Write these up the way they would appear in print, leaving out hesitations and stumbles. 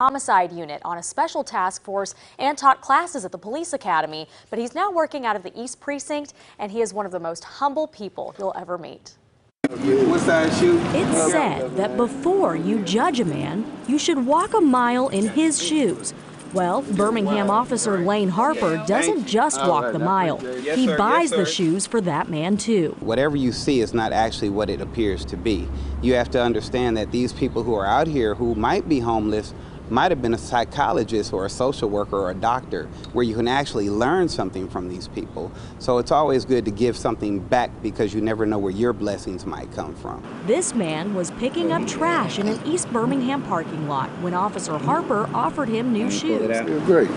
homicide unit on a special task force and taught classes at the police academy, but he's now working out of the East Precinct, and he is one of the most humble people you'll ever meet. What size shoe? It's said that before you judge a man, you should walk a mile in his shoes. Well, Birmingham officer Lane Harper doesn't just walk the mile. He buys the shoes for that man, too. Whatever you see is not actually what it appears to be. You have to understand that these people who are out here who might be homeless might have been a psychologist or a social worker or a doctor, where you can actually learn something from these people. So it's always good to give something back, because you never know where your blessings might come from. This man was picking up trash in an East Birmingham parking lot when Officer Harper offered him new shoes. Great.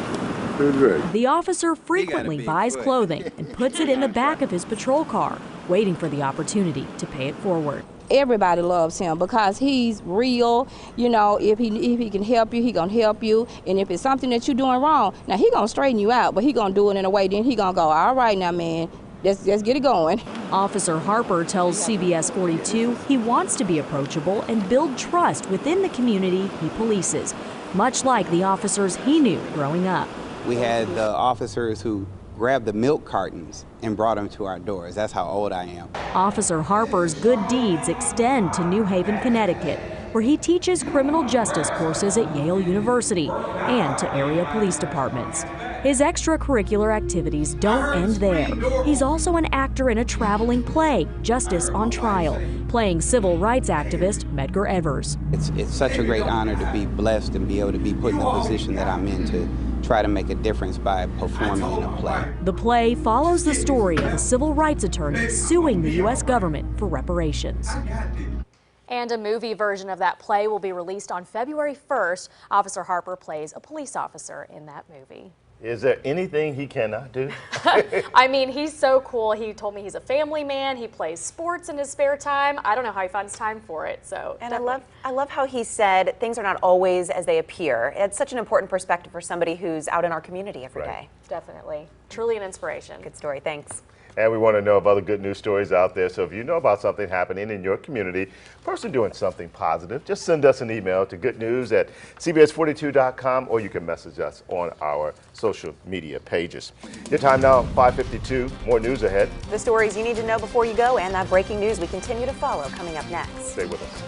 The officer frequently buys clothing and puts it in the back of his patrol car, waiting for the opportunity to pay it forward. Everybody loves him because he's real. You know, if he can help you, he gonna help you. And if it's something that you're doing wrong, now he gonna straighten you out, but he gonna do it in a way, then he gonna go, all right now, man, let's get it going. Officer Harper tells CBS 42 he wants to be approachable and build trust within the community he polices, much like the officers he knew growing up. We had the officers who grabbed the milk cartons and brought them to our doors. That's how old I am. Officer Harper's good deeds extend to New Haven, Connecticut, where he teaches criminal justice courses at Yale University and to area police departments. His extracurricular activities don't end there. He's also an actor in a traveling play, Justice on Trial, playing civil rights activist Medgar Evers. It's such a great honor to be blessed and be able to be put in the position that I'm in to try to make a difference by performing in a play. The play follows the story of a civil rights attorney suing the U.S. government for reparations. And a movie version of that play will be released on February 1st. Officer Harper plays a police officer in that movie. Is there anything he cannot do? I mean, he's so cool. He told me he's a family man. He plays sports in his spare time. I don't know how he finds time for it. So, and I love how he said things are not always as they appear. It's such an important perspective for somebody who's out in our community every day. Definitely. Truly an inspiration. Good story. Thanks. And we want to know of other good news stories out there. So if you know about something happening in your community, a person doing something positive, just send us an email to goodnews@cbs42.com, or you can message us on our social media pages. Your time now, 5:52. More news ahead. The stories you need to know before you go, and that breaking news we continue to follow coming up next. Stay with us.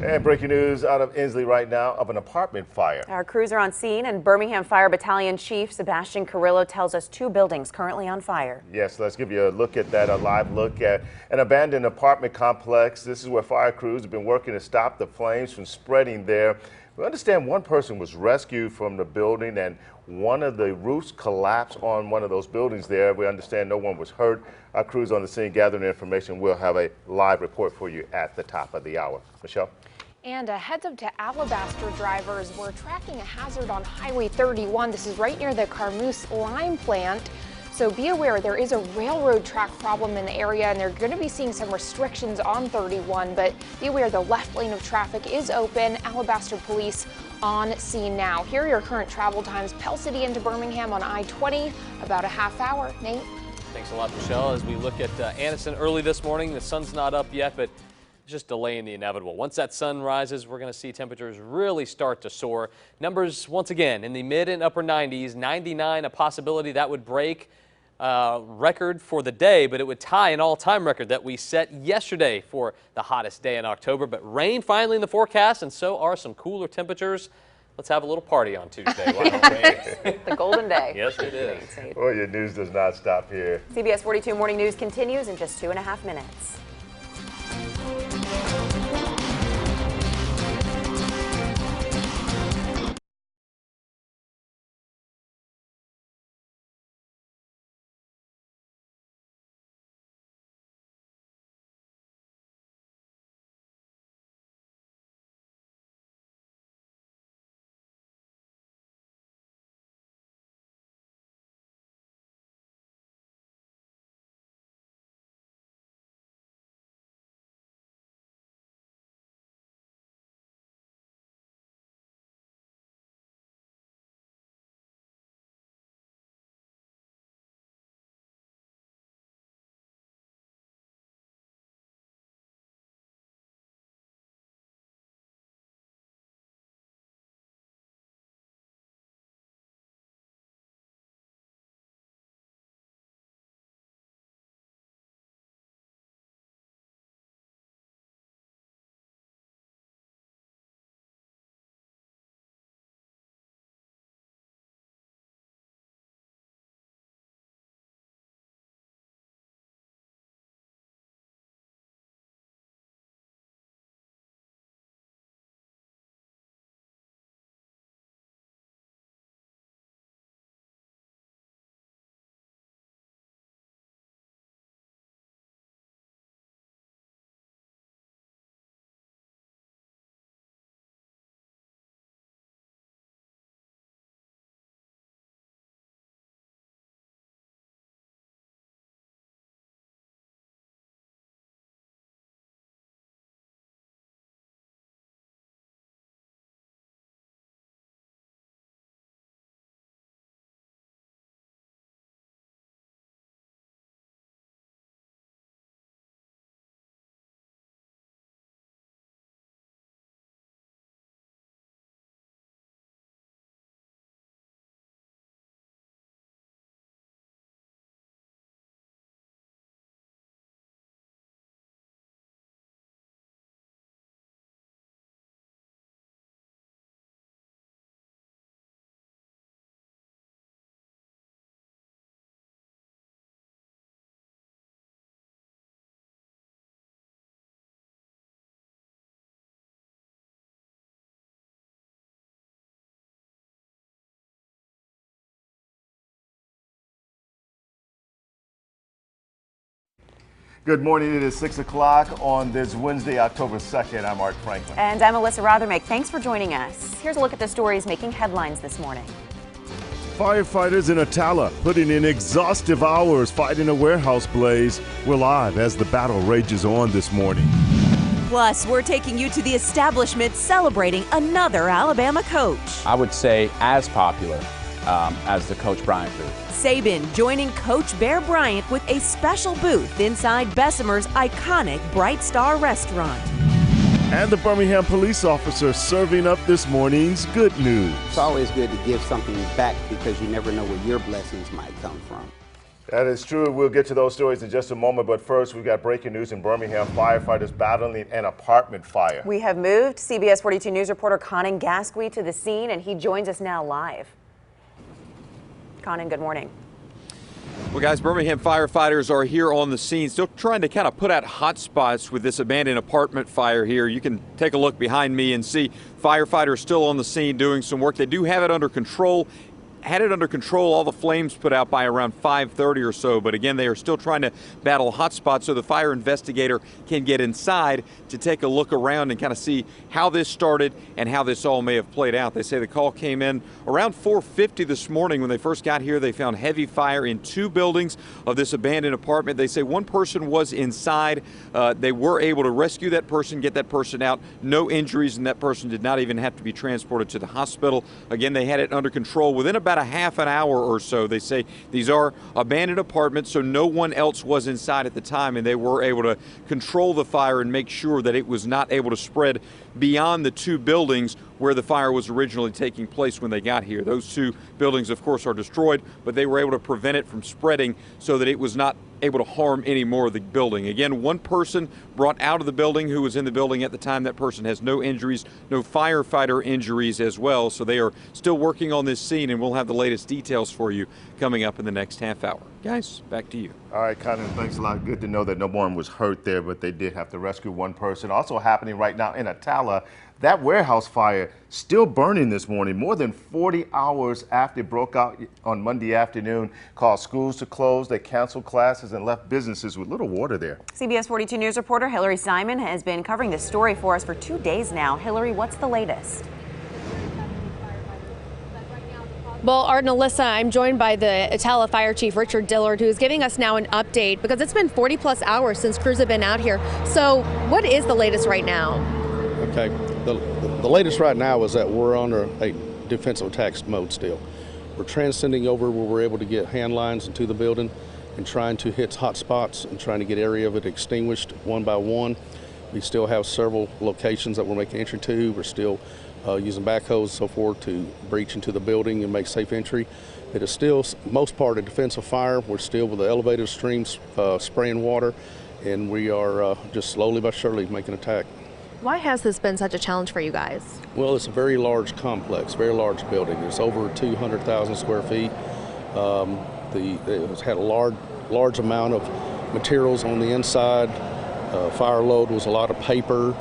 And breaking news out of Inslee right now of an apartment fire. Our crews are on scene, and Birmingham Fire Battalion Chief Sebastian Carrillo tells us 2 buildings currently on fire. Yes, let's give you a look at that, a live look at an abandoned apartment complex. This is where fire crews have been working to stop the flames from spreading there. We understand one person was rescued from the building and one of the roofs collapsed on one of those buildings there. We understand no one was hurt. Our crews on the scene gathering information. We'll have a live report for you at the top of the hour. Michelle? And a heads up to Alabaster drivers. We're tracking a hazard on Highway 31. This is right near the Carmoose lime plant. So be aware there is a railroad track problem in the area, and they're going to be seeing some restrictions on 31, but be aware the left lane of traffic is open. Alabaster police on scene now. Here are your current travel times. Pell City into Birmingham on I-20, about a half hour. Nate? Thanks a lot, Michelle. As we look at Anniston early this morning, the sun's not up yet, but just delaying the inevitable. Once that sun rises, we're going to see temperatures really start to soar. Numbers, once again, in the mid and upper 90s, 99 a possibility that would break record for the day, but it would tie an all-time record that we set yesterday for the hottest day in October. But rain finally in the forecast, and so are some cooler temperatures. Let's have a little party on Tuesday. Why don't we? The golden day. Yes, it is. Well, your news does not stop here. CBS 42 Morning News continues in just 2.5 minutes. Good morning. It is 6 o'clock on this Wednesday, October 2nd. I'm Art Franklin. And I'm Alyssa Rothermake. Thanks for joining us. Here's a look at the stories making headlines this morning. Firefighters in Atala putting in exhaustive hours fighting a warehouse blaze. We're live as the battle rages on this morning. Plus, we're taking you to the establishment celebrating another Alabama coach. I would say as popular as the Coach Bryant booth. Saban joining Coach Bear Bryant with a special booth inside Bessemer's iconic Bright Star restaurant. And the Birmingham police officer serving up this morning's good news. It's always good to give something back because you never know where your blessings might come from. That is true. We'll get to those stories in just a moment. But first, we've got breaking news in Birmingham. Firefighters battling an apartment fire. We have moved CBS 42 News reporter Conan Gasquet to the scene, and he joins us now live. Conan, good morning. Well, guys, Birmingham firefighters are here on the scene, still trying to kind of put out hot spots with this abandoned apartment fire here. You can take a look behind me and see firefighters still on the scene doing some work. They do have it under control. Had it under control, all the flames put out by around 5:30 or so, but again, they are still trying to battle hot spots so the fire investigator can get inside to take a look around and kind of see how this started and how this all may have played out. They say the call came in around 4:50 this morning. When they first got here, they found heavy fire in 2 buildings of this abandoned apartment. They say one person was inside. They were able to rescue that person, get that person out. No injuries, and that person did not even have to be transported to the hospital. Again, they had it under control within about a half an hour or so. They say these are abandoned apartments, so no one else was inside at the time, and they were able to control the fire and make sure that it was not able to spread beyond the 2 buildings where the fire was originally taking place when they got here. Those 2 buildings, of course, are destroyed, but they were able to prevent it from spreading so that it was not able to harm any more of the building. Again, one person brought out of the building who was in the building at the time. That person has no injuries, no firefighter injuries as well. So they are still working on this scene, and we'll have the latest details for you coming up in the next half hour. Guys, back to you. All right, Conan, thanks a lot. Good to know that no one was hurt there, but they did have to rescue one person. Also happening right now in Atala, that warehouse fire still burning this morning, more than 40 hours after it broke out on Monday afternoon, caused schools to close. They canceled classes and left businesses with little water there. CBS 42 News reporter Hillary Simon has been covering this story for us for 2 days now. Hillary, what's the latest? Well, Art and Alyssa, I'm joined by the Atala Fire Chief, Richard Dillard, who is giving us now an update because it's been 40 plus hours since crews have been out here. So what is the latest right now? Okay, the latest right now is that we're under a defensive attacks mode still. We're transcending over where we're able to get hand lines into the building and trying to hit hot spots and trying to get area of it extinguished one by one. We still have several locations that we're making entry to. We're still using backhoes and so forth to breach into the building and make safe entry. It is still most part a defensive fire. We're still with the elevated streams spraying water, and we are just slowly but surely making attack. Why has this been such a challenge for you guys? Well, it's a very large complex, very large building. It's over 200,000 square feet. It's had a large amount of materials on the inside. Fire load was a lot of paper,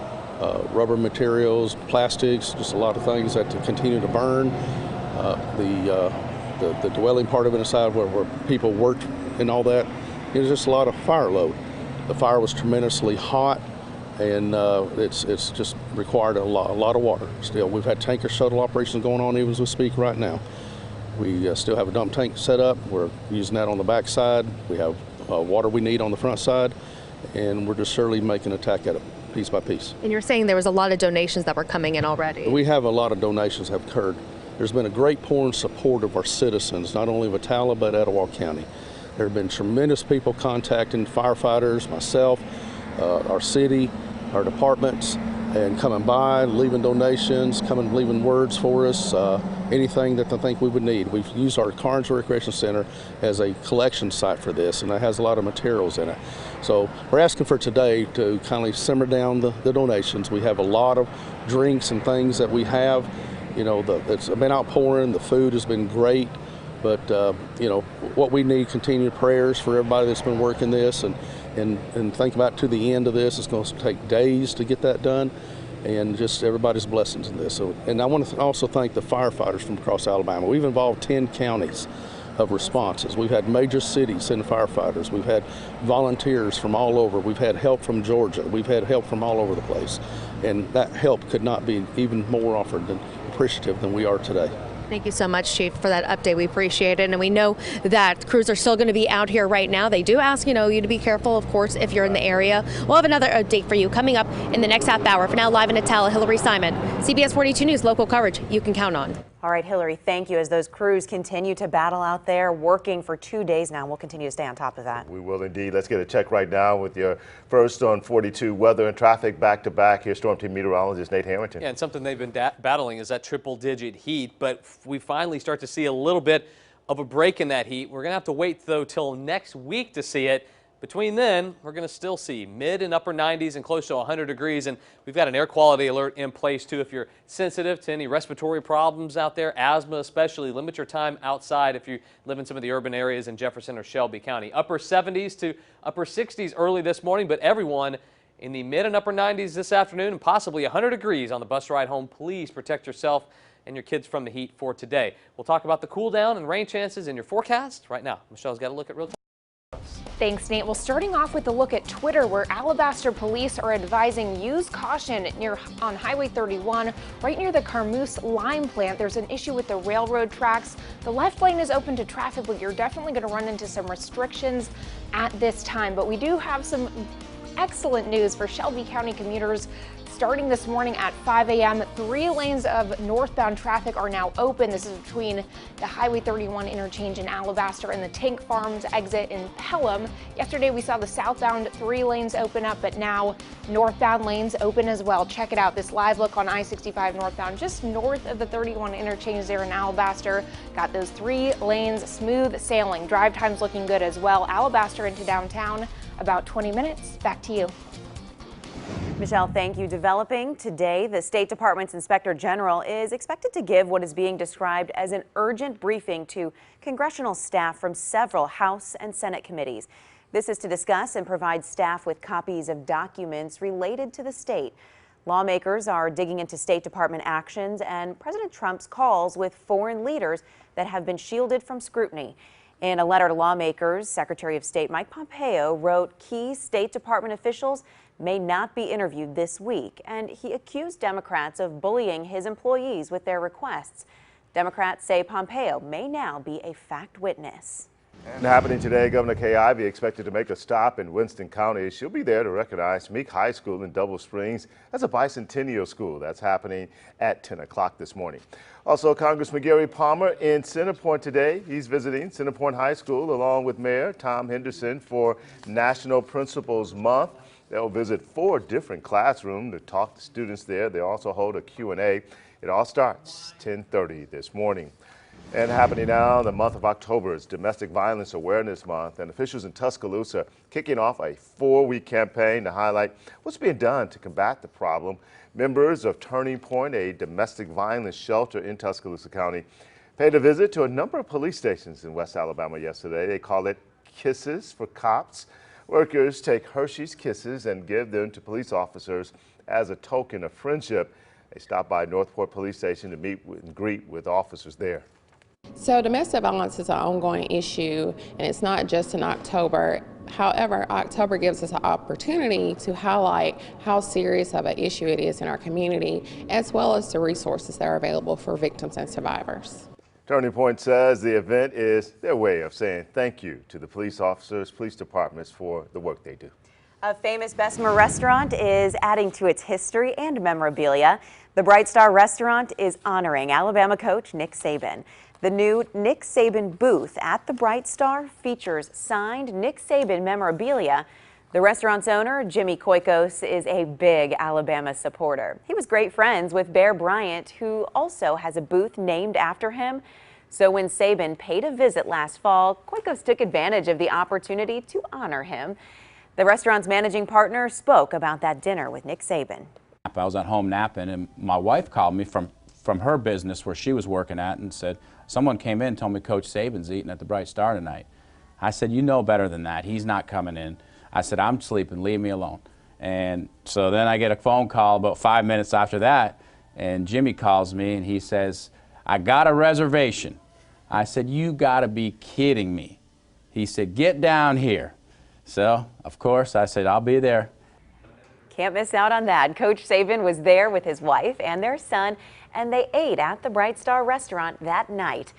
rubber materials, plastics, just a lot of things that to continue to burn. The dwelling part of it inside where people worked and all that, it was just a lot of fire load. The fire was tremendously hot, and it's just required a lot of water still. We've had tanker shuttle operations going on even as we speak right now. We still have a dump tank set up. We're using that on the back side. We have water we need on the front side, and we're just surely making an attack at it piece by piece. And you're saying there was a lot of donations that were coming in already. We have a lot of donations have occurred. There's been a great pouring support of our citizens, not only of Atala, but Etowah County. There have been tremendous people contacting firefighters, myself, our city, our departments, and coming by, leaving donations, leaving words for us, anything that they think we would need. We've used our Carnes Recreation Center as a collection site for this, and it has a lot of materials in it. So we're asking for today to kind of simmer down the donations. We have a lot of drinks and things that we have. You know, it's been outpouring, the food has been great, but you know, what we need, continued prayers for everybody that's been working this, and think about to the end of this. It's going to take days to get that done, and just everybody's blessings in this. So, and I want to also thank the firefighters from across Alabama. We've involved 10 counties of responses. We've had major cities send firefighters. We've had volunteers from all over. We've had help from Georgia. We've had help from all over the place. And that help could not be even more offered than appreciative than we are today. Thank you so much, Chief, for that update. We appreciate it. And we know that crews are still going to be out here right now. They do ask, you to be careful, of course, if you're in the area. We'll have another update for you coming up in the next half hour. For now, live in Atala, Hillary Simon, CBS 42 News, local coverage you can count on. All right, Hillary, thank you. As those crews continue to battle out there, working for 2 days now, we'll continue to stay on top of that. We will indeed. Let's get a check right now with your first on 42 weather and traffic back to back. Here's Storm Team meteorologist Nate Harrington. Yeah, and something they've been battling is that triple-digit heat, but we finally start to see a little bit of a break in that heat. We're going to have to wait, though, till next week to see it. Between then, we're going to still see mid and upper 90s and close to 100 degrees. And we've got an air quality alert in place, too. If you're sensitive to any respiratory problems out there, asthma especially, limit your time outside if you live in some of the urban areas in Jefferson or Shelby County. Upper 70s to upper 60s early this morning, but everyone in the mid and upper 90s this afternoon and possibly 100 degrees on the bus ride home. Please protect yourself and your kids from the heat for today. We'll talk about the cool down and rain chances in your forecast right now. Michelle's got a look at real time. Thanks, Nate. Well, starting off with a look at Twitter, where Alabaster police are advising use caution on Highway 31, right near the Carmoose lime plant. There's an issue with the railroad tracks. The left lane is open to traffic, but you're definitely going to run into some restrictions at this time. But we do have some excellent news for Shelby County commuters. Starting this morning at 5 a.m., 3 lanes of northbound traffic are now open. This is between the Highway 31 interchange in Alabaster and the Tank Farms exit in Pelham. Yesterday, we saw the southbound 3 lanes open up, but now northbound lanes open as well. Check it out. This live look on I-65 northbound, just north of the 31 interchange there in Alabaster. Got those 3 lanes smooth sailing. Drive times looking good as well. Alabaster into downtown, about 20 minutes. Back to you. Michelle, thank you. Developing today, the State Department's Inspector General is expected to give what is being described as an urgent briefing to congressional staff from several House and Senate committees. This is to discuss and provide staff with copies of documents related to the state. Lawmakers are digging into State Department actions and President Trump's calls with foreign leaders that have been shielded from scrutiny. In a letter to lawmakers, Secretary of State Mike Pompeo wrote key State Department officials may not be interviewed this week, and he accused Democrats of bullying his employees with their requests. Democrats say Pompeo may now be a fact witness. And happening today, Governor Kay Ivey expected to make a stop in Winston County. She'll be there to recognize Meek High School in Double Springs as a bicentennial school. That's happening at 10 o'clock this morning. Also, Congressman Gary Palmer in Centerpoint today. He's visiting Centerpoint High School along with Mayor Tom Henderson for National Principals Month. They'll visit 4 different classrooms to talk to students there. They also hold a Q&A. It all starts 10:30 this morning. And happening now, the month of October is Domestic Violence Awareness Month, and officials in Tuscaloosa kicking off a 4-week campaign to highlight what's being done to combat the problem. Members of Turning Point, a domestic violence shelter in Tuscaloosa County, paid a visit to a number of police stations in West Alabama yesterday. They call it Kisses for Cops. Workers take Hershey's Kisses and give them to police officers as a token of friendship. They stopped by Northport Police Station to meet and greet with officers there. So domestic violence is an ongoing issue, and it's not just in October. However, October gives us an opportunity to highlight how serious of an issue it is in our community, as well as the resources that are available for victims and survivors. Turning Point says the event is their way of saying thank you to the police officers, police departments for the work they do. A famous Bessemer restaurant is adding to its history and memorabilia. The Bright Star restaurant is honoring Alabama coach Nick Saban. The new Nick Saban booth at the Bright Star features signed Nick Saban memorabilia. The restaurant's owner, Jimmy Koikos, is a big Alabama supporter. He was great friends with Bear Bryant, who also has a booth named after him. So when Saban paid a visit last fall, Koikos took advantage of the opportunity to honor him. The restaurant's managing partner spoke about that dinner with Nick Saban. I was at home napping, and my wife called me from her business where she was working at and said, someone came in and told me Coach Saban's eating at the Bright Star tonight. I said, you know better than that. He's not coming in. I said, I'm sleeping. Leave me alone. And so then I get a phone call about 5 minutes after that, and Jimmy calls me and he says, I got a reservation. I said, you got to be kidding me. He said, get down here. So, of course, I said, I'll be there. Can't miss out on that. Coach Saban was there with his wife and their son, and they ate at the Bright Star restaurant that night.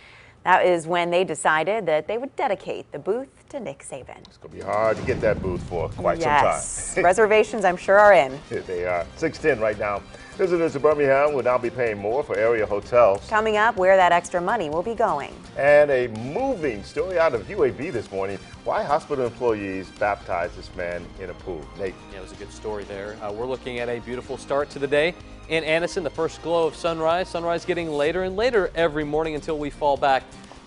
That is when they decided that they would dedicate the booth to Nick Saban. It's going to be hard to get that booth for quite some time. Yes, reservations I'm sure are in. They are. 6:10 right now. Visitors to Birmingham will now be paying more for area hotels. Coming up, where that extra money will be going. And a moving story out of UAB this morning. Why hospital employees baptized this man in a pool. Nate. Yeah, it was a good story there. We're looking at a beautiful start to the day. In Anniston, the first glow of sunrise. Sunrise getting later and later every morning until we fall back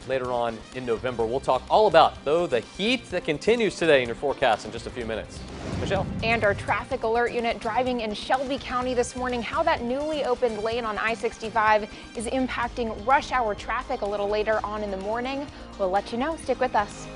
later on in November. We'll talk all about, though, the heat that continues today in your forecast in just a few minutes. Michelle. And our traffic alert unit driving in Shelby County this morning, how that newly opened lane on I-65 is impacting rush hour traffic a little later on in the morning. We'll let you know. Stick with us.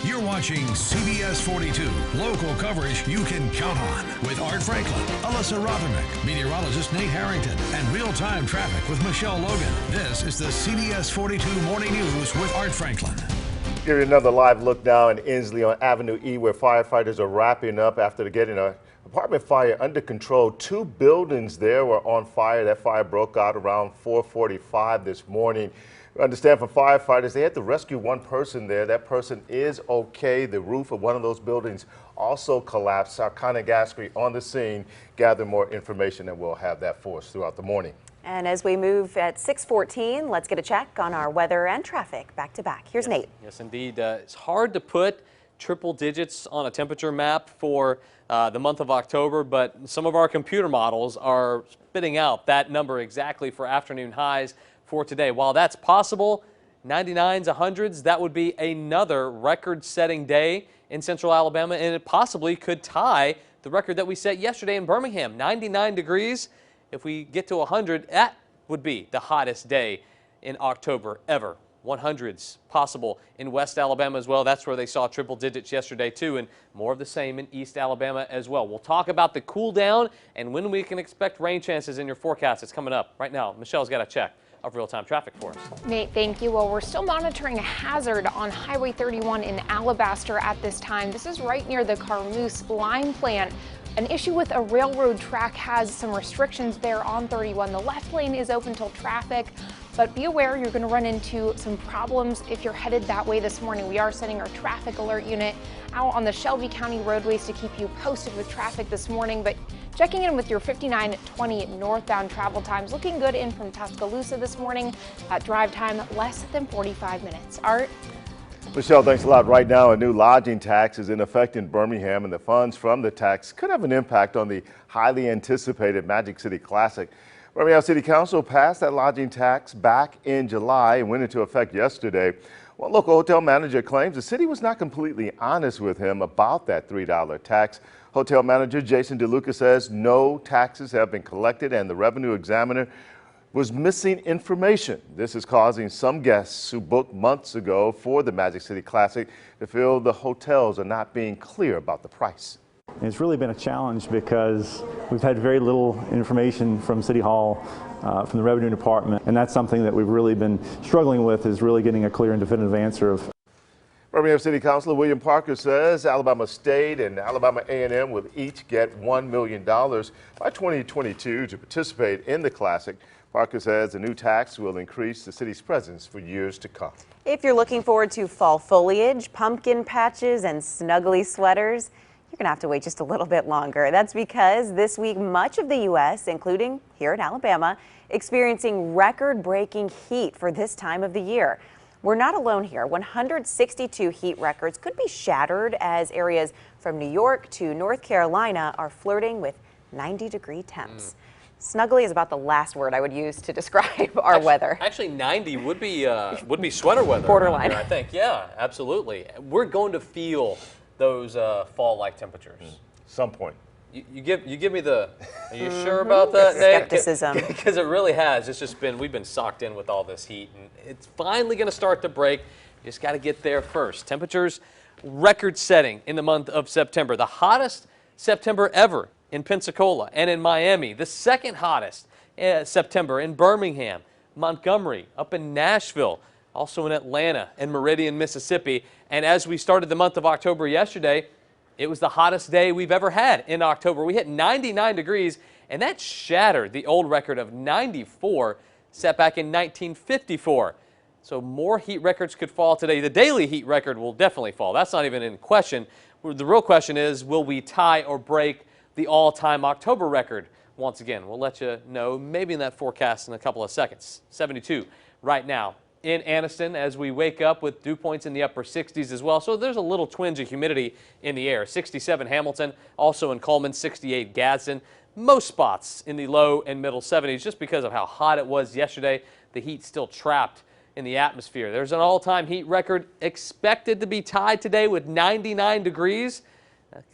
You're watching CBS 42, local coverage you can count on. With Art Franklin, Alyssa Rothernick, meteorologist Nate Harrington, and real-time traffic with Michelle Logan. This is the CBS 42 Morning News with Art Franklin. Give you another live look now in Inslee on Avenue E, where firefighters are wrapping up after getting an apartment fire under control. 2 buildings there were on fire. That fire broke out around 4:45 this morning. We understand from firefighters, they had to rescue one person there. That person is okay. The roof of one of those buildings also collapsed. Our Connie Gaskery on the scene gathered more information, and we'll have that for us throughout the morning. And as we move at 6:14, let's get a check on our weather and traffic back to back. Here's Nate. Yes, indeed. It's hard to put triple digits on a temperature map for the month of October, but some of our computer models are spitting out that number exactly for afternoon highs for today. While that's possible, 99s, 100s, that would be another record-setting day in central Alabama, and it possibly could tie the record that we set yesterday in Birmingham, 99 degrees. If we get to 100, that would be the hottest day in October ever. 100s possible in West Alabama as well. That's where they saw triple digits yesterday too, and more of the same in East Alabama as well. We'll talk about the cool down and when we can expect rain chances in your forecast. It's coming up right now. Michelle's got a check of real-time traffic for us. Nate, thank you. Well, we're still monitoring a hazard on Highway 31 in Alabaster at this time. This is right near the Carmoose lime plant. An issue with a railroad track has some restrictions there on 31. The left lane is open till traffic, but be aware you're going to run into some problems if you're headed that way this morning. We are sending our traffic alert unit out on the Shelby County roadways to keep you posted with traffic this morning, but checking in with your 5920 northbound travel times, looking good in from Tuscaloosa this morning. Drive time less than 45 minutes. Art? Michelle, thanks a lot. Right now, a new lodging tax is in effect in Birmingham, and the funds from the tax could have an impact on the highly anticipated Magic City Classic. Birmingham City Council passed that lodging tax back in July and went into effect yesterday. One local hotel manager claims the city was not completely honest with him about that $3 tax. Hotel manager Jason DeLuca says no taxes have been collected and the revenue examiner was missing information. This is causing some guests who booked months ago for the Magic City Classic to feel the hotels are not being clear about the price. It's really been a challenge because we've had very little information from City Hall, from the Revenue Department, and that's something that we've really been struggling with, is really getting a clear and definitive answer of. Birmingham City Councilor William Parker says Alabama State and Alabama A&M will each get $1 million by 2022 to participate in the Classic. Parker says the new tax will increase the city's presence for years to come. If you're looking forward to fall foliage, pumpkin patches, and snuggly sweaters, you're going to have to wait just a little bit longer. That's because this week, much of the U.S., including here in Alabama, experiencing record-breaking heat for this time of the year. We're not alone here. 162 heat records could be shattered as areas from New York to North Carolina are flirting with 90-degree temps. Snuggly is about the last word I would use to describe our weather. Actually, 90 would be sweater weather. Borderline. Here, I think. Yeah, absolutely. We're going to feel those fall-like temperatures. Some point. You give me the. Are you sure about that, Nate? Skepticism. Because it really has. It's just been, we've been socked in with all this heat, and it's finally going to start to break. You just got to get there first. Temperatures record-setting in the month of September. The hottest September ever in Pensacola and in Miami. The second hottest September in Birmingham, Montgomery, up in Nashville, also in Atlanta and Meridian, Mississippi. And as we started the month of October yesterday, it was the hottest day we've ever had in October. We hit 99 degrees, and that shattered the old record of 94 set back in 1954. So more heat records could fall today. The daily heat record will definitely fall. That's not even in question. The real question is, will we tie or break the all-time October record? Once again, we'll let you know maybe in that forecast in a couple of seconds. 72 right now in Anniston as we wake up with dew points in the upper 60s as well. So there's a little twinge of humidity in the air. 67 Hamilton, also in Coleman, 68 Gadsden. Most spots in the low and middle 70s just because of how hot it was yesterday. The heat still trapped in the atmosphere. There's an all-time heat record expected to be tied today with 99 degrees.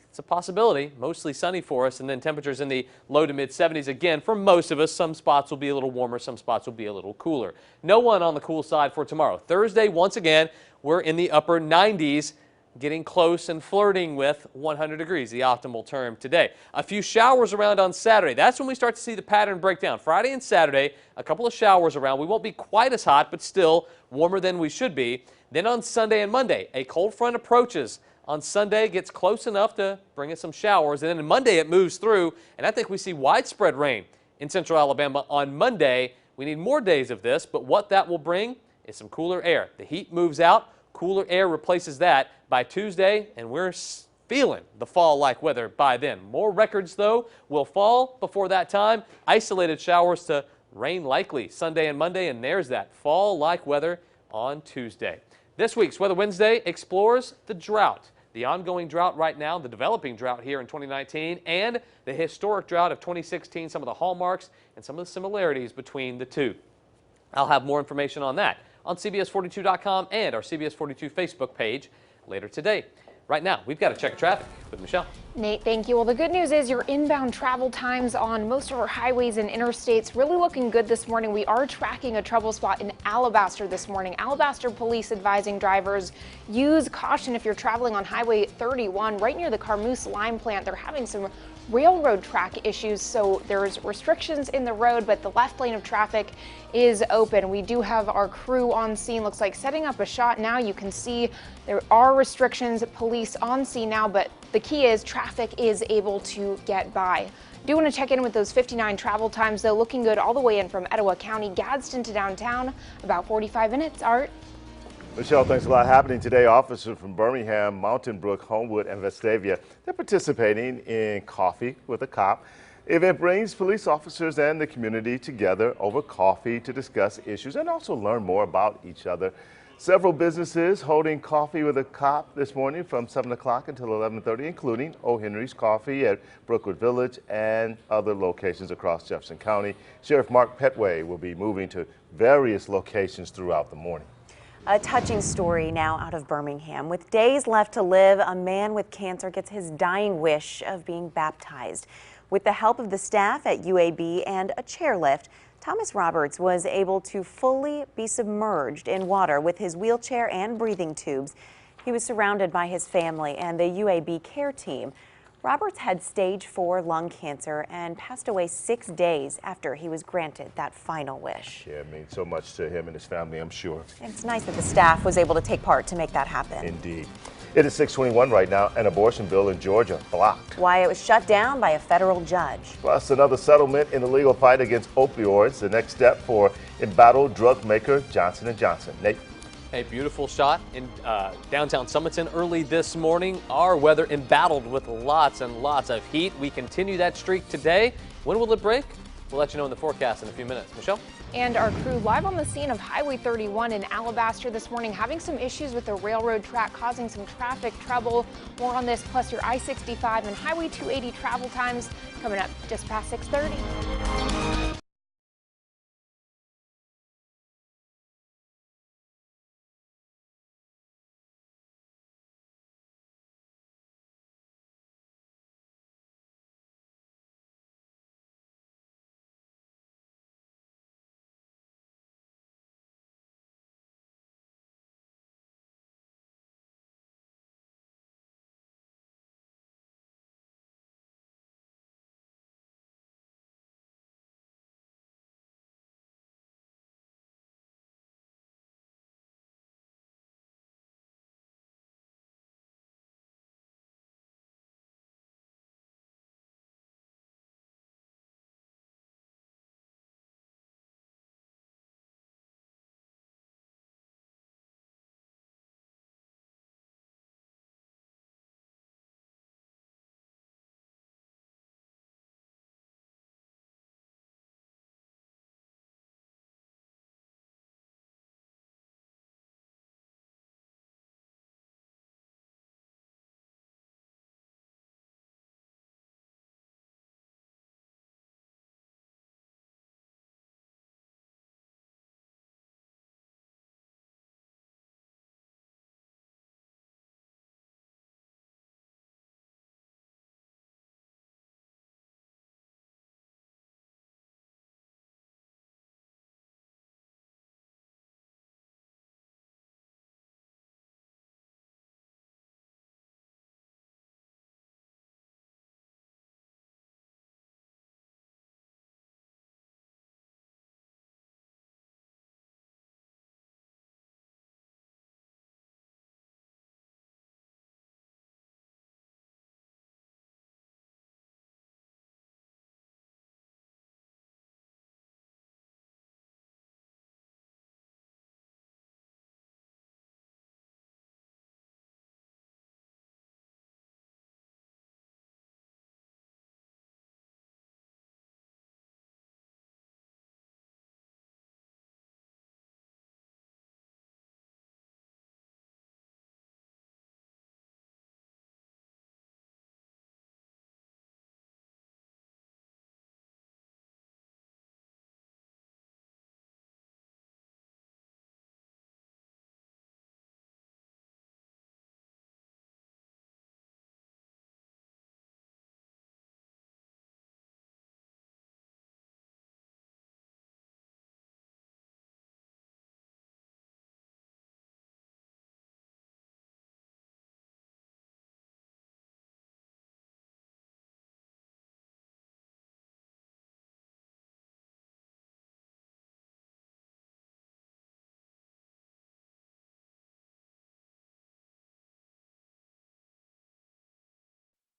It's a possibility. Mostly sunny for us, and then temperatures in the low to mid 70s again for most of us. Some spots will be a little warmer, some spots will be a little cooler. No one on the cool side for tomorrow. Thursday, once again, we're in the upper 90s, getting close and flirting with 100 degrees, the optimal term today. A few showers around on Saturday. That's when we start to see the pattern break down. Friday and Saturday, a couple of showers around. We won't be quite as hot, but still warmer than we should be. Then on Sunday and Monday, a cold front approaches. On Sunday, gets close enough to bring us some showers. And then on Monday, it moves through. And I think we see widespread rain in central Alabama on Monday. We need more days of this, but what that will bring is some cooler air. The heat moves out. Cooler air replaces that by Tuesday, and we're feeling the fall-like weather by then. More records, though, will fall before that time. Isolated showers to rain likely Sunday and Monday, and there's that fall-like weather on Tuesday. This week's Weather Wednesday explores the drought. The ongoing drought right now, the developing drought here in 2019, and the historic drought of 2016, some of the hallmarks and some of the similarities between the two. I'll have more information on that on CBS42.com and our CBS 42 Facebook page later today. Right now, we've got to check traffic with Michelle. Nate, thank you. Well, the good news is your inbound travel times on most of our highways and interstates really looking good this morning. We are tracking a trouble spot in Alabaster this morning. Alabaster police advising drivers use caution if you're traveling on Highway 31 right near the Carmoose lime plant. They're having some railroad track issues, so there's restrictions in the road, but the left lane of traffic is open. We do have our crew on scene, looks like setting up a shot now. You can see there are restrictions, police on scene now, but the key is traffic is able to get by. Do want to check in with those 59 travel times, though, looking good all the way in from Etowah County, Gadsden to downtown, about 45 minutes. Art? Michelle, thanks a lot. Happening today, officers from Birmingham, Mountain Brook, Homewood, and Vestavia, they're participating in Coffee with a Cop. The event brings police officers and the community together over coffee to discuss issues and also learn more about each other. Several businesses holding coffee with a cop this morning from 7 o'clock until 11:30, including O. Henry's Coffee at Brookwood Village and other locations across Jefferson County. Sheriff Mark Petway will be moving to various locations throughout the morning. A touching story now out of Birmingham. With days left to live, a man with cancer gets his dying wish of being baptized. With the help of the staff at UAB and a chairlift, Thomas Roberts was able to fully be submerged in water with his wheelchair and breathing tubes. He was surrounded by his family and the UAB care team. Roberts had stage 4 lung cancer and passed away 6 days after he was granted that final wish. Yeah, it means so much to him and his family, I'm sure. It's nice that the staff was able to take part to make that happen. Indeed. It is 6:21 right now. An abortion bill in Georgia blocked. Why it was shut down by a federal judge. Plus another settlement in the legal fight against opioids, the next step for embattled drug maker Johnson & Johnson. Nate. A beautiful shot in downtown Summerton early this morning. Our weather embattled with lots and lots of heat. We continue that streak today. When will it break? We'll let you know in the forecast in a few minutes. Michelle? And our crew live on the scene of Highway 31 in Alabaster this morning, having some issues with the railroad track causing some traffic trouble. More on this, plus your I-65 and Highway 280 travel times coming up just past 6:30.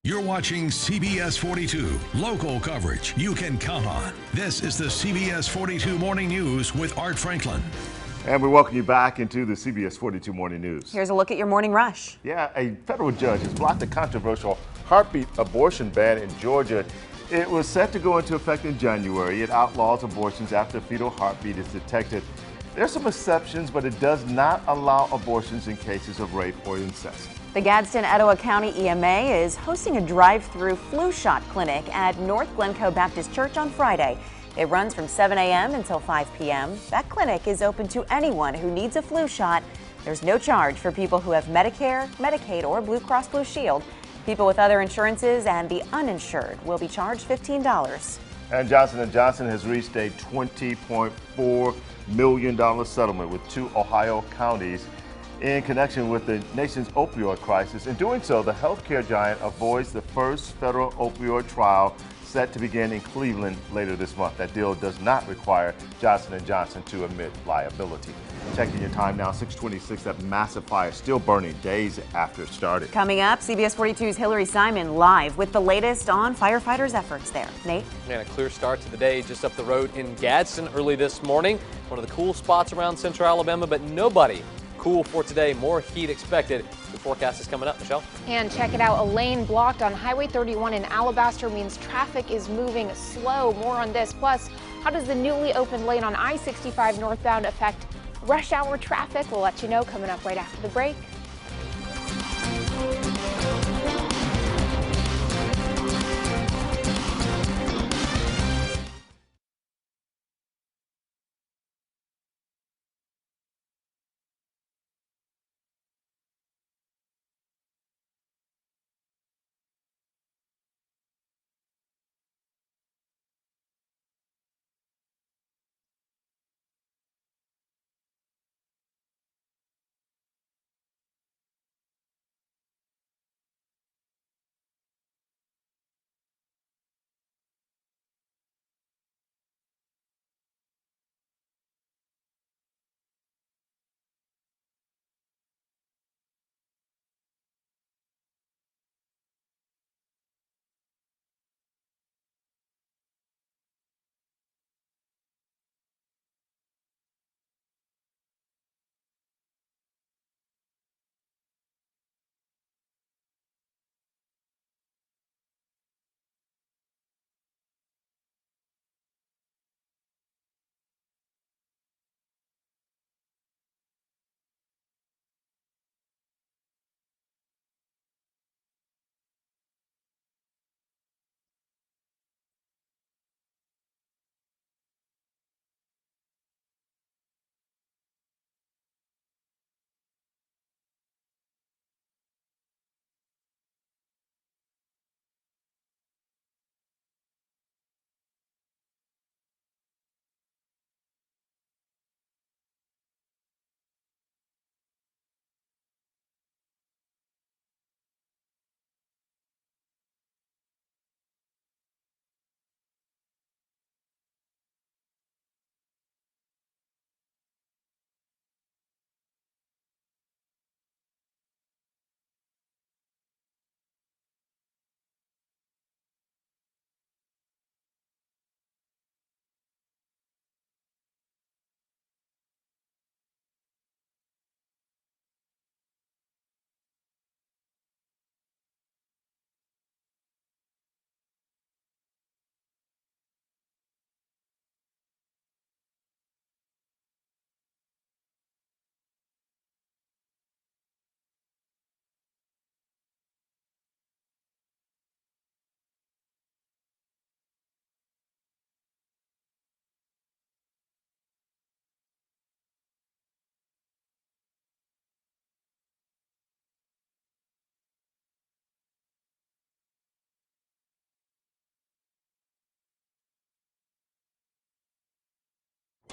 You're watching CBS 42, local coverage you can count on. This is the CBS 42 Morning News with Art Franklin. And we welcome you back into the CBS 42 Morning News. Here's a look at your morning rush. Yeah, a federal judge has blocked the controversial heartbeat abortion ban in Georgia. It was set to go into effect in January. It outlaws abortions after a fetal heartbeat is detected. There's some exceptions, but it does not allow abortions in cases of rape or incest. The Gadsden-Etowah County EMA is hosting a drive-through flu shot clinic at North Glencoe Baptist Church on Friday. It runs from 7 a.m. until 5 p.m. That clinic is open to anyone who needs a flu shot. There's no charge for people who have Medicare, Medicaid, or Blue Cross Blue Shield. People with other insurances and the uninsured will be charged $15. And Johnson & Johnson has reached a $20.4 million settlement with 2 Ohio counties in connection with the nation's opioid crisis. In doing so, the healthcare giant avoids the first federal opioid trial set to begin in Cleveland later this month. That deal does not require Johnson & Johnson to admit liability. Checking your time now, 6:26. That massive fire still burning days after it started. Coming up, CBS 42's Hillary Simon live with the latest on firefighters' efforts there. Nate? And a clear start to the day just up the road in Gadsden early this morning. One of the cool spots around central Alabama, but nobody cool for today. More heat expected. The forecast is coming up, Michelle. And check it out, a lane blocked on Highway 31 in Alabaster means traffic is moving slow. More on this. Plus, how does the newly opened lane on I-65 northbound affect rush hour traffic? We'll let you know coming up right after the break.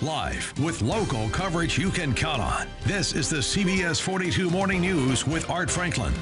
Live with local coverage you can count on. This is the CBS 42 Morning News with Art Franklin.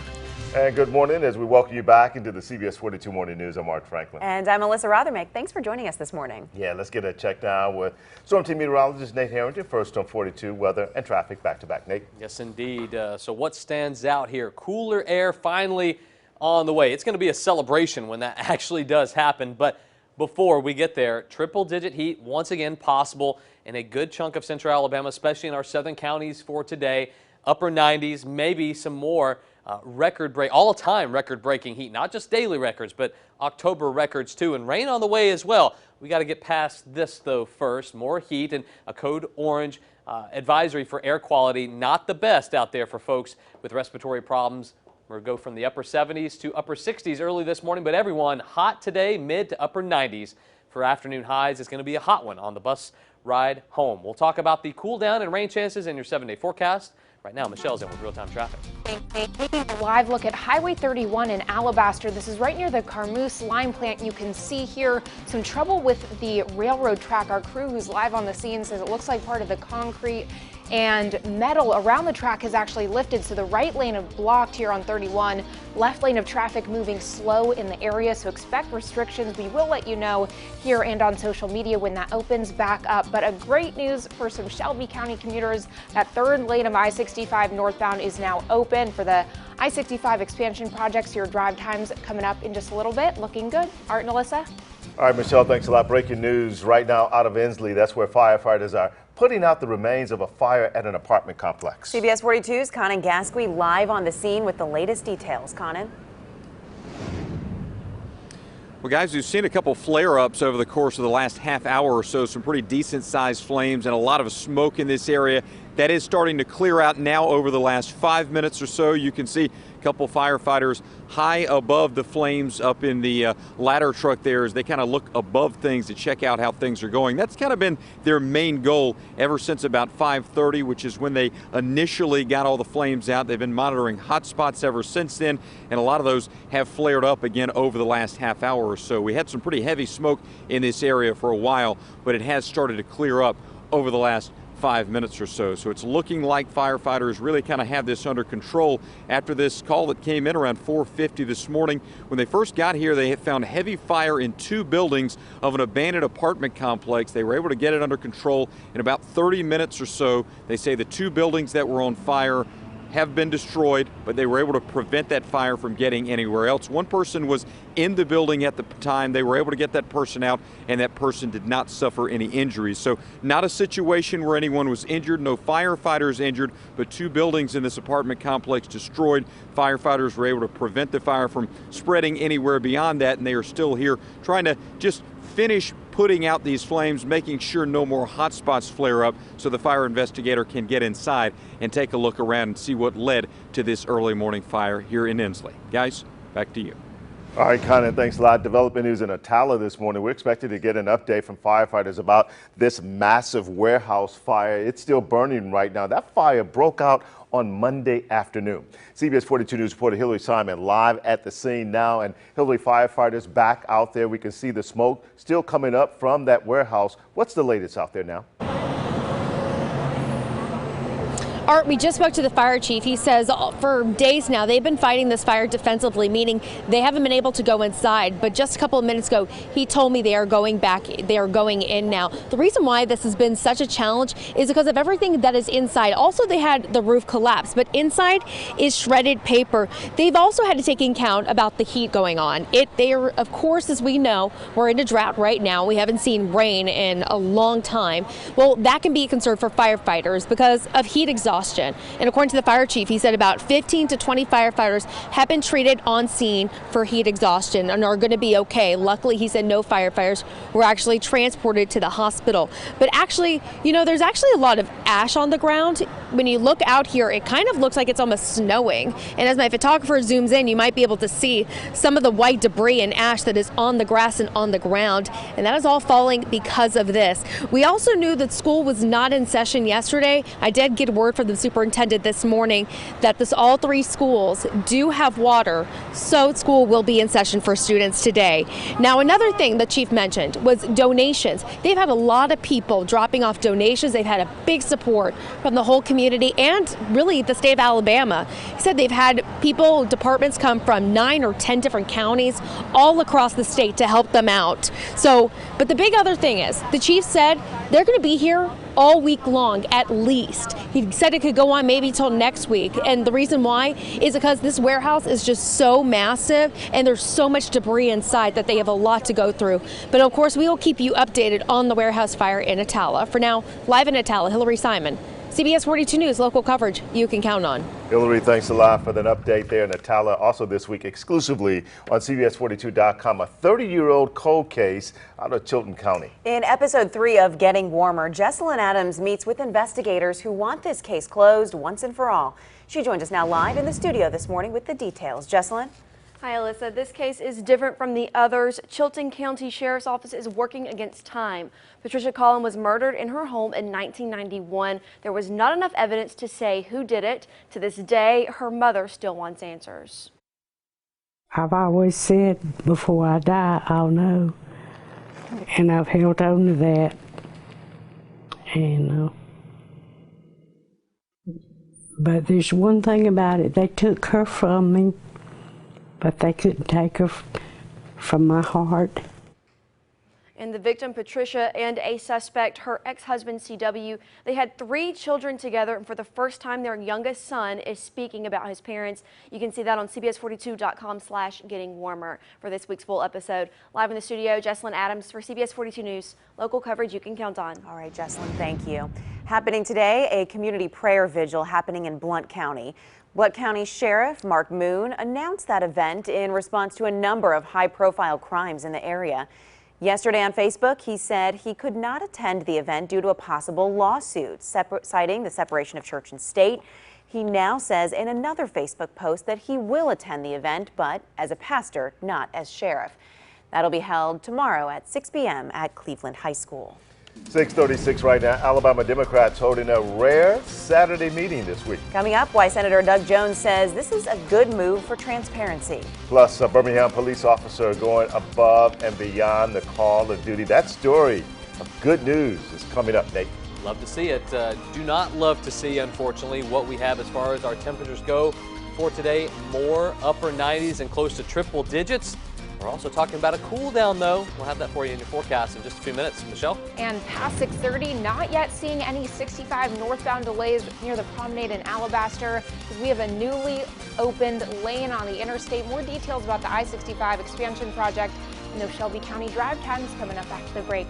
And good morning as we welcome you back into the CBS 42 Morning News. I'm Art Franklin. And I'm Alyssa Rothermick. Thanks for joining us this morning. Yeah, let's get a check down with Storm Team meteorologist Nate Harrington. First on 42 weather and traffic back to back. Nate? Yes, indeed. So what stands out here? Cooler air finally on the way. It's going to be a celebration when that actually does happen. But before we get there, triple-digit heat once again possible in a good chunk of central Alabama, especially in our southern counties for today. Upper 90s, maybe some more all-time record-breaking heat, not just daily records, but October records too, and rain on the way as well. We got to get past this though first. More heat and a code orange advisory for air quality, not the best out there for folks with respiratory problems. We'll go from the upper 70s to upper 60s early this morning, but everyone hot today, mid to upper 90s for afternoon highs. It's going to be a hot one on the bus ride home. We'll talk about the cool down and rain chances in your 7-day forecast. Right now, Michelle's in with real-time traffic. Taking a live look at Highway 31 in Alabaster. This is right near the Carmoose lime plant. You can see here some trouble with the railroad track. Our crew who's live on the scene says it looks like part of the concrete and metal around the track has actually lifted, so the right lane is blocked here on 31. Left lane of traffic moving slow in the area, so expect restrictions. We will let you know here and on social media when that opens back up. But a great news for some Shelby County commuters, that third lane of I-65 northbound is now open for the I-65 expansion projects. Your drive times coming up in just a little bit. Looking good. Art and Alyssa. All right, Michelle, thanks a lot. Breaking news right now out of Inslee. That's where firefighters are putting out the remains of a fire at an apartment complex. CBS 42's Conan Gasquey live on the scene with the latest details. Conan? Well, guys, we've seen a couple flare-ups over the course of the last half hour or so, some pretty decent-sized flames and a lot of smoke in this area. That is starting to clear out now over the last 5 minutes or so. You can see a couple firefighters high above the flames up in the ladder truck there as they kind of look above things to check out how things are going. That's kind of been their main goal ever since about 5:30, which is when they initially got all the flames out. They've been monitoring hot spots ever since then, and a lot of those have flared up again over the last half hour or so. We had some pretty heavy smoke in this area for a while, but it has started to clear up over the last 5 minutes or so. So it's looking like firefighters really kind of have this under control after this call that came in around 4:50 this morning. When they first got here, they had found heavy fire in 2 buildings of an abandoned apartment complex. They were able to get it under control in about 30 minutes or so. They say the 2 buildings that were on fire have been destroyed, but they were able to prevent that fire from getting anywhere else. One person was in the building at the time. They were able to get that person out, and that person did not suffer any injuries. So not a situation where anyone was injured, no firefighters injured, but 2 buildings in this apartment complex destroyed. Firefighters were able to prevent the fire from spreading anywhere beyond that, and they are still here trying to just finish putting out these flames, making sure no more hot spots flare up so the fire investigator can get inside and take a look around and see what led to this early morning fire here in Inslee. Guys, back to you. All right, Conan, thanks a lot. Developing news in Atala this morning. We're expected to get an update from firefighters about this massive warehouse fire. It's still burning right now. That fire broke out on Monday afternoon. CBS 42 News reporter Hillary Simon live at the scene now. And Hillary, firefighters back out there. We can see the smoke still coming up from that warehouse. What's the latest out there now? Art, we just spoke to the fire chief. He says for days now they've been fighting this fire defensively, meaning they haven't been able to go inside. But just a couple of minutes ago, he told me they are going back. They are going in now. The reason why this has been such a challenge is because of everything that is inside. Also, they had the roof collapse, but inside is shredded paper. They've also had to take into account about the heat going on. They are, of course, as we know, we're in a drought right now. We haven't seen rain in a long time. Well, that can be a concern for firefighters because of heat exhaustion. And according to the fire chief, he said about 15 to 20 firefighters have been treated on scene for heat exhaustion and are going to be okay. Luckily, he said no firefighters were actually transported to the hospital. But actually, you know, there's actually a lot of ash on the ground. When you look out here, it kind of looks like it's almost snowing. And as my photographer zooms in, you might be able to see some of the white debris and ash that is on the grass and on the ground. And that is all falling because of this. We also knew that school was not in session yesterday. I did get word from the superintendent this morning that all 3 schools do have water, so school will be in session for students today. Now, another thing the chief mentioned was donations. They've had a lot of people dropping off donations. They've had a big support from the whole community and really the state of Alabama. He said they've had departments come from 9 or 10 different counties all across the state to help them out. So, but the big other thing is the chief said they're going to be here all week long at least. He said it could go on maybe till next week, and the reason why is because this warehouse is just so massive and there's so much debris inside that they have a lot to go through. But of course, we will keep you updated on the warehouse fire in Atala. For now, live in Atala, Hillary Simon, CBS 42 News, local coverage you can count on. Hillary, thanks a lot for that update there in Atala. Also this week, exclusively on CBS42.com, a 30-year-old cold case out of Chilton County. In episode 3 of Getting Warmer, Jessalyn Adams meets with investigators who want this case closed once and for all. She joins us now live in the studio this morning with the details. Jessalyn? Hi, Alyssa. This case is different from the others. Chilton County Sheriff's Office is working against time. Patricia Collin was murdered in her home in 1991. There was not enough evidence to say who did it. To this day, her mother still wants answers. I've always said before I die, I'll know. And I've held on to that. And, but there's one thing about it. They took her from me, but they couldn't take her from my heart. And the victim, Patricia, and a suspect, her ex-husband, CW, they had 3 children together, and for the first time, their youngest son is speaking about his parents. You can see that on CBS42.com/gettingwarmer for this week's full episode. Live in the studio, Jessalyn Adams for CBS 42 News. Local coverage you can count on. All right, Jessalyn, thank you. Happening today, a community prayer vigil happening in Blount County. Blount County Sheriff Mark Moon announced that event in response to a number of high-profile crimes in the area. Yesterday on Facebook, he said he could not attend the event due to a possible lawsuit, citing the separation of church and state. He now says in another Facebook post that he will attend the event, but as a pastor, not as sheriff. That'll be held tomorrow at 6 p.m. at Cleveland High School. 6:36 right now. Alabama Democrats holding a rare Saturday meeting this week. Coming up, why Senator Doug Jones says this is a good move for transparency. Plus, a Birmingham police officer going above and beyond the call of duty. That story of good news is coming up, Nate. Love to see it. Do not love to see, unfortunately, what we have as far as our temperatures go for today. More upper 90s and close to triple digits. We're also talking about a cool down, though. We'll have that for you in your forecast in just a few minutes. Michelle? And past 6:30, not yet seeing any 65 northbound delays near the promenade in Alabaster, because we have a newly opened lane on the interstate. More details about the I-65 expansion project and those Shelby County drive times coming up after the break.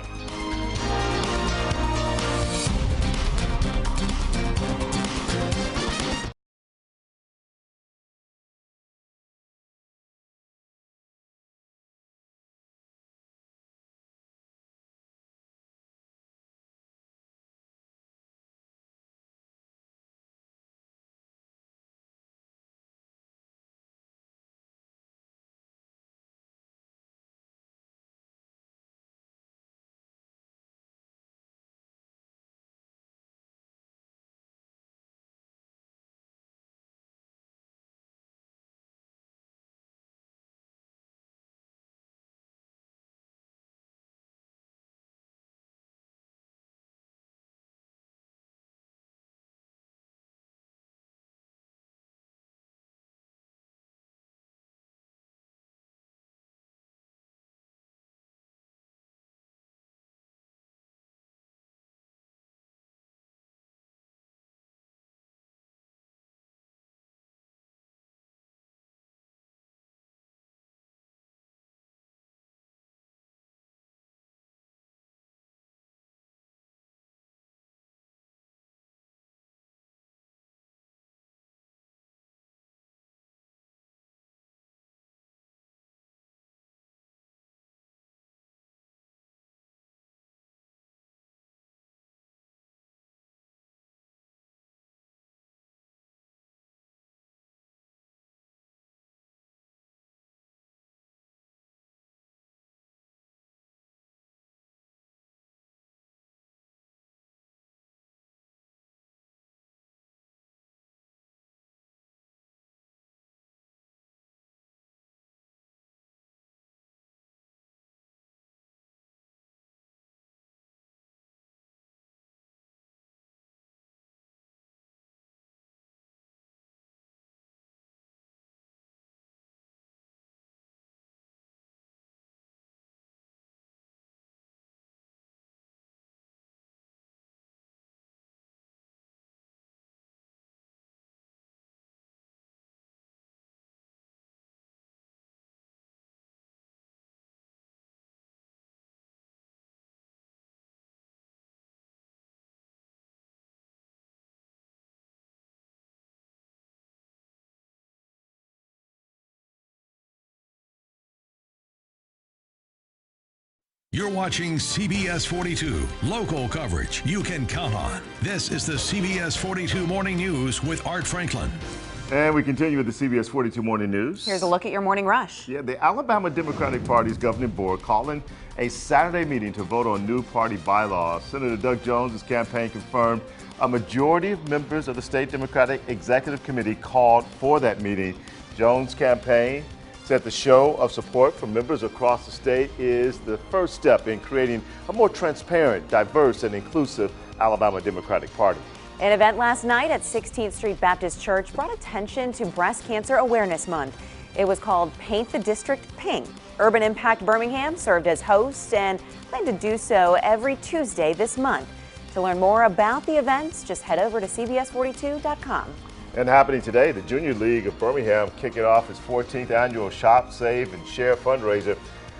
You're watching CBS 42, local coverage you can count on. This is the CBS 42 Morning News with Art Franklin. And we continue with the CBS 42 Morning News. Here's a look at your morning rush. Yeah, the Alabama Democratic Party's governing board calling a Saturday meeting to vote on new party bylaws. Senator Doug Jones' campaign confirmed a majority of members of the state Democratic Executive Committee called for that meeting. Jones' campaign said the show of support from members across the state is the first step in creating a more transparent, diverse, and inclusive Alabama Democratic Party. An event last night at 16th Street Baptist Church brought attention to Breast Cancer Awareness Month. It was called Paint the District Pink. Urban Impact Birmingham served as host and plan to do so every Tuesday this month. To learn more about the events, just head over to CBS42.com. And happening today, the Junior League of Birmingham kicking off its 14th annual Shop, Save, and Share fundraiser.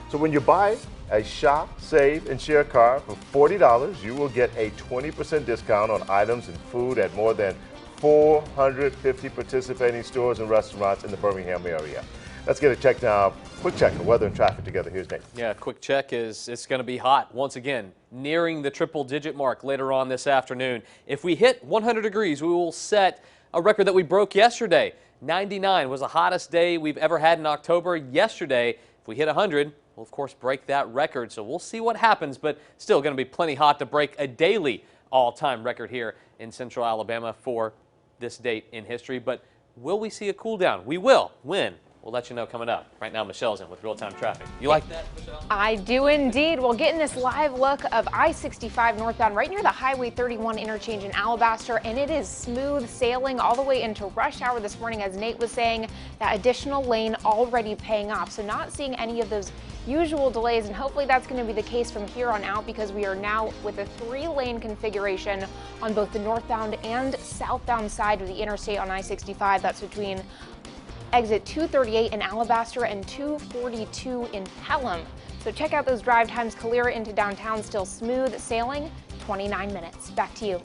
So when you buy a Shop, Save, and Share card for $40, you will get a 20% discount on items and food at more than 450 participating stores and restaurants in the Birmingham area. Let's get a check now. Quick check of weather and traffic together. Here's Nate. Yeah, quick check is it's going to be hot once again, nearing the triple-digit mark later on this afternoon. If we hit 100 degrees, we will set a record that we broke yesterday. 99 was the hottest day we've ever had in October. Yesterday, if we hit 100, we'll of course break that record. So we'll see what happens, but still going to be plenty hot to break a daily all-time record here in Central Alabama for this date in history. But will we see a cool down? We will. When? We'll let you know coming up. Right now, Michelle's in with real-time traffic. You like that, Michelle? I do indeed. We'll get in this live look of I-65 northbound right near the Highway 31 interchange in Alabaster, and it is smooth sailing all the way into rush hour this morning. As Nate was saying, that additional lane already paying off. So not seeing any of those usual delays, and hopefully that's going to be the case from here on out because we are now with a 3-lane configuration on both the northbound and southbound side of the interstate on I-65. That's between exit 238 in Alabaster and 242 in Pelham. So check out those drive times. Calera into downtown still smooth sailing, 29 minutes. Back to you.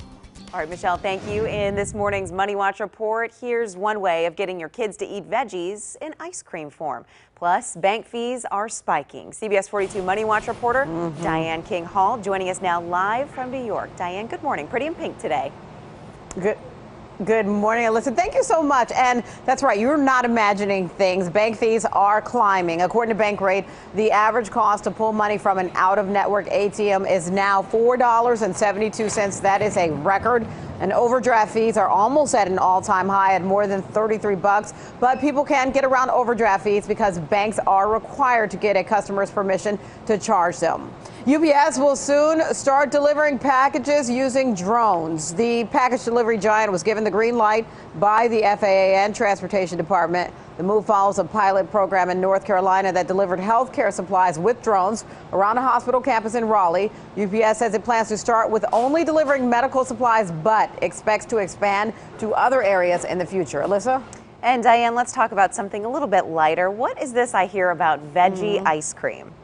All right, Michelle, thank you. In this morning's Money Watch report, here's one way of getting your kids to eat veggies in ice cream form. Plus, bank fees are spiking. CBS 42 Money Watch reporter Diane King Hall joining us now live from New York. Diane, good morning. Pretty in pink today. Good morning, Alyssa. Thank you so much. And that's right, you're not imagining things. Bank fees are climbing. According to Bankrate, the average cost to pull money from an out-of-network ATM is now $4.72. That is a record. And overdraft fees are almost at an all-time high at more than $33. But people can get around overdraft fees because banks are required to get a customer's permission to charge them. UPS will soon start delivering packages using drones. The package delivery giant was given the green light by the FAA and Transportation Department. The move follows a pilot program in North Carolina that delivered health care supplies with drones around a hospital campus in Raleigh. UPS says it plans to start with only delivering medical supplies, but expects to expand to other areas in the future. Alyssa? And Diane, let's talk about something a little bit lighter. What is this I hear about veggie ice cream?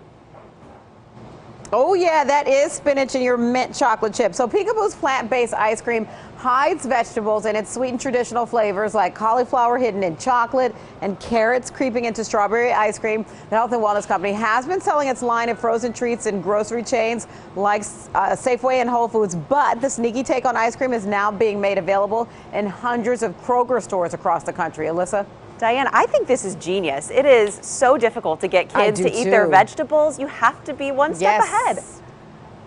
Oh yeah, that is spinach in your mint chocolate chip. So Peekaboo's plant-based ice cream hides vegetables in its sweet and traditional flavors like cauliflower hidden in chocolate and carrots creeping into strawberry ice cream. The health and wellness company has been selling its line of frozen treats in grocery chains like Safeway and Whole Foods, but the sneaky take on ice cream is now being made available in hundreds of Kroger stores across the country. Alyssa? Diane, I think this is genius. It is so difficult to get kids to eat their vegetables. You have to be one step ahead.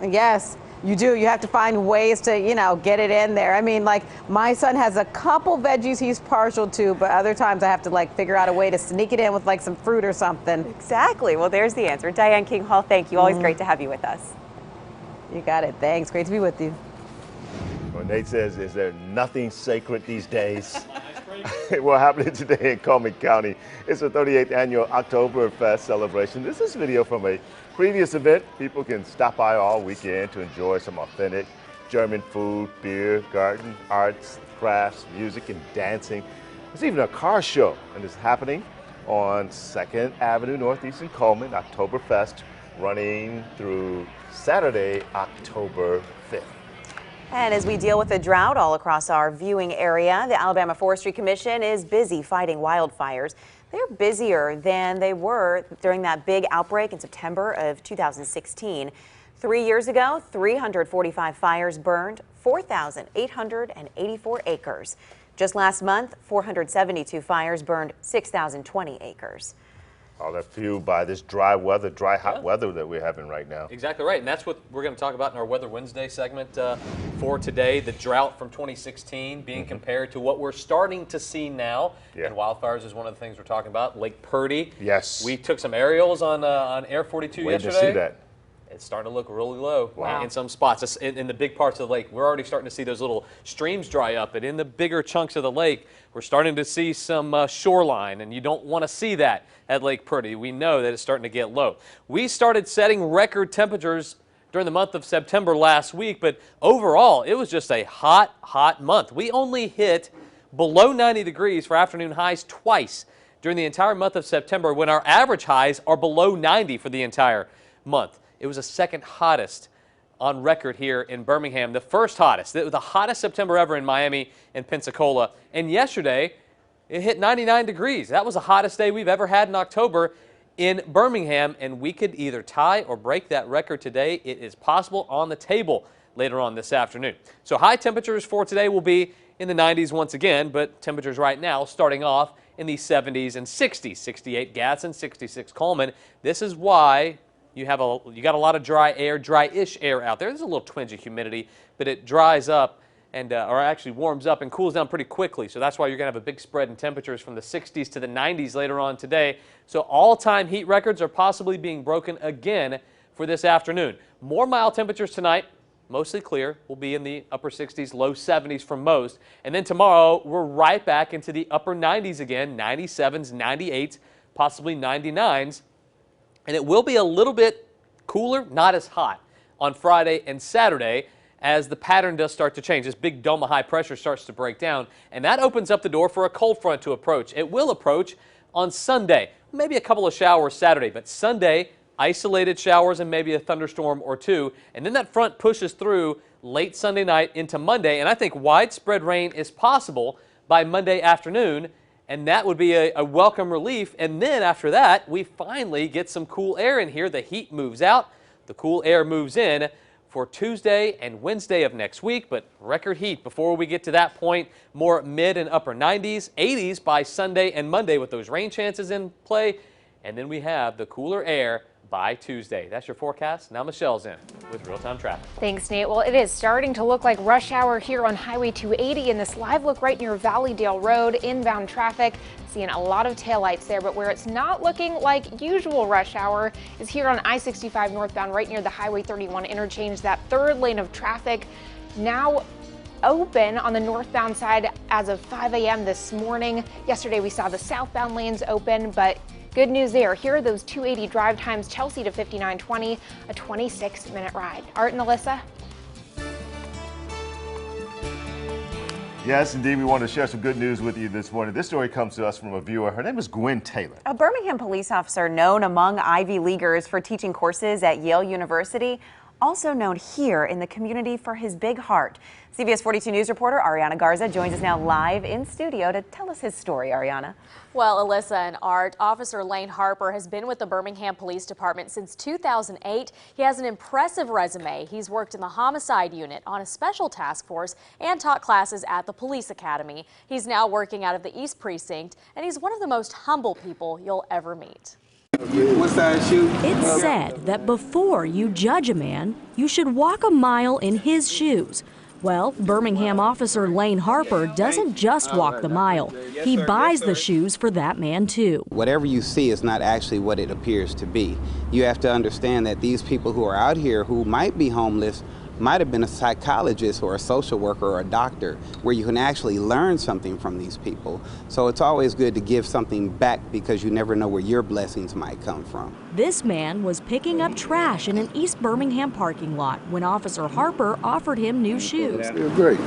Yes, you do. You have to find ways to, get it in there. I mean, like, my son has a couple veggies he's partial to, but other times I have to, figure out a way to sneak it in with, some fruit or something. Exactly. Well, there's the answer. Diane King Hall, thank you. Always great to have you with us. You got it. Thanks. Great to be with you. Well, Nate says, is there nothing sacred these days? What happening today in Coleman County is the 38th annual Oktoberfest celebration. This is video from a previous event. People can stop by all weekend to enjoy some authentic German food, beer, garden, arts, crafts, music, and dancing. There's even a car show, and it's happening on 2nd Avenue Northeast in Coleman. Oktoberfest running through Saturday, October 5th. And as we deal with the drought all across our viewing area, the Alabama Forestry Commission is busy fighting wildfires. They're busier than they were during that big outbreak in September of 2016. 3 years ago, 345 fires burned 4,884 acres. Just last month, 472 fires burned 6,020 acres. All that fueled by this dry weather, hot weather that we're having right now. Exactly right, and that's what we're going to talk about in our Weather Wednesday segment for today. The drought from 2016 being compared to what we're starting to see now. And wildfires is one of the things we're talking about. Lake Purdy. Yes. We took some aerials on Air 42 Waiting yesterday. to see that. It's starting to look really low Wow. in some spots. In the big parts of the lake, we're already starting to see those little streams dry up. But in the bigger chunks of the lake, we're starting to see some shoreline, and you don't want to see that at Lake Purdy. We know that it's starting to get low. We started setting record temperatures during the month of September last week, but overall, it was just a hot, hot month. We only hit below 90 degrees for afternoon highs twice during the entire month of September, when our average highs are below 90 for the entire month. It was the second hottest on record here in Birmingham, the first hottest. It was the hottest September ever in Miami and Pensacola. And yesterday, it hit 99 degrees. That was the hottest day we've ever had in October in Birmingham, and we could either tie or break that record today. It is possible on the table later on this afternoon. So high temperatures for today will be in the 90s once again, but temperatures right now starting off in the 70s and 60s. 68 Gadsden, 66 Coleman. This is why you got a lot of dry air, dry-ish air out there. There's a little twinge of humidity, but it dries up and or actually warms up and cools down pretty quickly. So that's why you're going to have a big spread in temperatures from the 60s to the 90s later on today. So all-time heat records are possibly being broken again for this afternoon. More mild temperatures tonight, mostly clear. We'll be in the upper 60s, low 70s for most. And then tomorrow, we're right back into the upper 90s again, 97s, 98s, possibly 99s. And it will be a little bit cooler, not as hot, on Friday and Saturday as the pattern does start to change. This big dome of high pressure starts to break down, and that opens up the door for a cold front to approach. It will approach on Sunday, maybe a couple of showers Saturday, but Sunday, isolated showers and maybe a thunderstorm or two. And then that front pushes through late Sunday night into Monday, and I think widespread rain is possible by Monday afternoon. And that would be a welcome relief. And then after that, we finally get some cool air in here. The heat moves out. The cool air moves in for Tuesday and Wednesday of next week. But record heat before we get to that point, more mid and upper 90s, 80s by Sunday and Monday with those rain chances in play. And then we have the cooler air by Tuesday. That's your forecast. Now Michelle's in with real-time traffic. Thanks, Nate. Well, it is starting to look like rush hour here on Highway 280 in this live look right near Valleydale Road. Inbound traffic, seeing a lot of taillights there, but where it's not looking like usual rush hour is here on I-65 northbound right near the Highway 31 interchange. That third lane of traffic now open on the northbound side as of 5 a.m. this morning. Yesterday we saw the southbound lanes open, but good news there. Here are those 280 drive times, Chelsea to 5920, a 26-minute ride. Art and Alyssa. Yes, indeed, we want to share some good news with you this morning. This story comes to us from a viewer. Her name is Gwen Taylor. A Birmingham police officer known among Ivy Leaguers for teaching courses at Yale University, also known here in the community for his big heart. CBS 42 News reporter Ariana Garza joins us now live in studio to tell us his story. Ariana. Well, Alyssa and Art, Officer Lane Harper has been with the Birmingham Police Department since 2008. He has an impressive resume. He's worked in the homicide unit, on a special task force, and taught classes at the police academy. He's now working out of the East Precinct, and he's one of the most humble people you'll ever meet. It's said that before you judge a man, you should walk a mile in his shoes. Well, Birmingham officer Lane Harper doesn't just walk the mile. He buys the shoes for that man, too. Whatever you see is not actually what it appears to be. You have to understand that these people who are out here who might be homeless might have been a psychologist or a social worker or a doctor, where you can actually learn something from these people. So it's always good to give something back, because you never know where your blessings might come from. This man was picking up trash in an East Birmingham parking lot when Officer Harper offered him new shoes. They're great.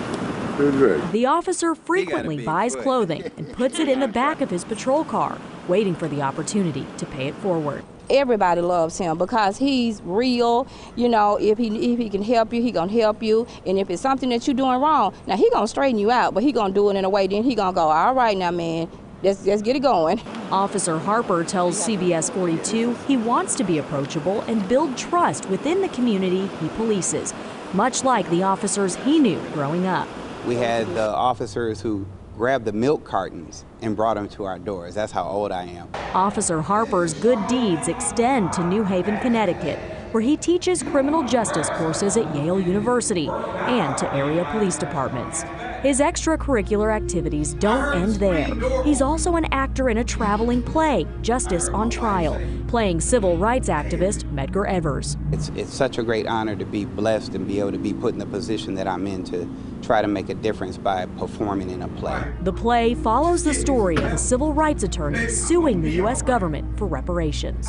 They're great. The officer frequently buys clothing and puts it in the back of his patrol car, waiting for the opportunity to pay it forward. Everybody loves him because he's real. You know, if he can help you, he gonna help you. And if it's something that you're doing wrong, now he gonna straighten you out, but he gonna do it in a way, then he gonna go, all right now, man, let's get it going. Officer Harper tells CBS 42 he wants to be approachable and build trust within the community he polices, much like the officers he knew growing up. We had the officers who grabbed the milk cartons and brought them to our doors. That's how old I am. Officer Harper's good deeds extend to New Haven, Connecticut, where he teaches criminal justice courses at Yale University and to area police departments. His extracurricular activities don't end there. He's also an actor in a traveling play, Justice on Trial, playing civil rights activist Medgar Evers. It's such a great honor to be blessed and be able to be put in the position that I'm in to try to make a difference by performing in a play. The play follows the story of a civil rights attorney suing the U.S. government for reparations.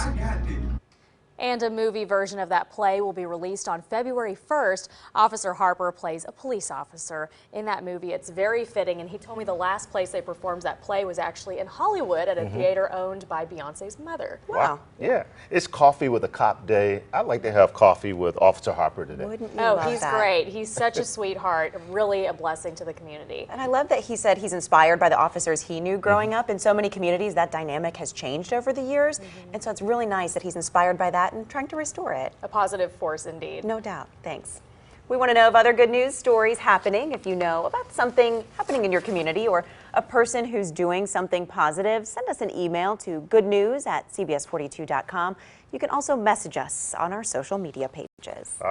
And a movie version of that play will be released on February 1st. Officer Harper plays a police officer in that movie. It's very fitting, and he told me the last place they performed that play was actually in Hollywood at a theater owned by Beyonce's mother. Wow. Yeah. It's Coffee with a Cop Day. I'd like to have coffee with Officer Harper today. Wouldn't you Oh, love he's that? great. He's such a sweetheart, really a blessing to the community. And I love that he said he's inspired by the officers he knew growing up. In so many communities, that dynamic has changed over the years. And so it's really nice that he's inspired by that and trying to restore it. A positive force indeed. No doubt. Thanks. We want to know of other good news stories happening. If you know about something happening in your community or a person who's doing something positive, send us an email to goodnews@cbs42.com. You can also message us on our social media pages.